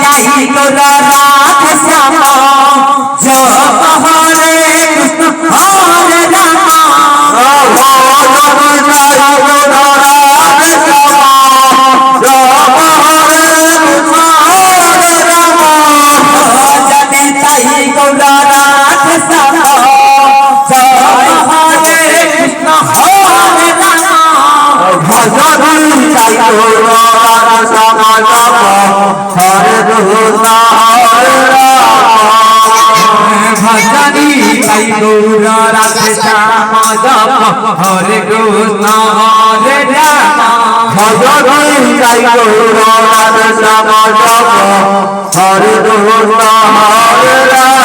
তাই তোরা রাত শ্যামা জপ হরে কৃষ্ণ হরে রাম জানে তাই তোরা রাত শ্যামা জপ হরে কৃষ্ণ হরে রাম ভজনি তাই তোরা রাত শ্যামা জপ হরে কৃষ্ণ হরে রাম ভজনি তাই তোরা রাত শ্যামা জপ হরে কৃষ্ণ হরে রাম ভজনি তাই তোরা রাত শ্যামা জপ হরে কৃষ্ণ হরে রাম ভজনি তাই তোরা রাত শ্যামা জপ হরে কৃষ্ণ হরে রাম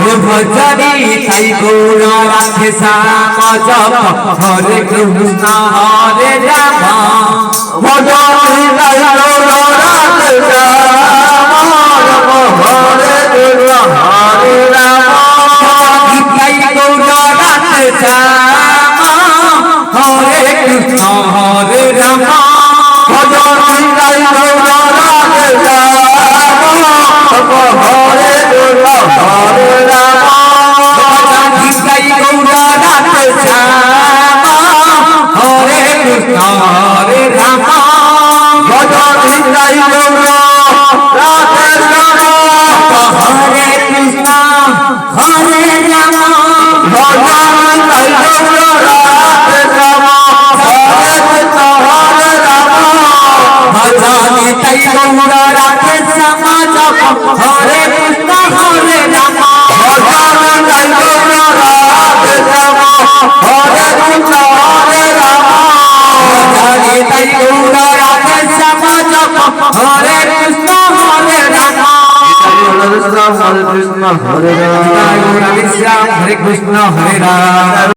ভজনি তাই তোরা রাত শ্যামা জপ হরে কৃষ্ণ হরে রাম তাই তোরা রাত শ্যামা হরে কৃষ্ণ হরে রাম ভজনি তাই তোরা রাত শ্যামা জপ হরে কৃষ্ণ হরে রাম তাই তোরা রাত শ্যামা হরে কৃষ্ণ হরে রাম ভজনি তাই তোরা রাত শ্যামা হরে কৃষ্ণ হরে রাম ভজনি তাই তোরা রাত শ্যামা হরে কৃষ্ণ হরে রাম ভজনি তাই তোরা রাত শ্যামা জপ হরে কৃষ্ণ হরে রাম ভজনি তাই তোরা রাত শ্যামা হরে কৃষ্ণ হরে রাম ভজনি তাই তোরা রাত শ্যামা জপ হরে কৃষ্ণ হরে রাম হরে কৃষ্ণ হরে রাম হরে কৃষ্ণ হরে রাম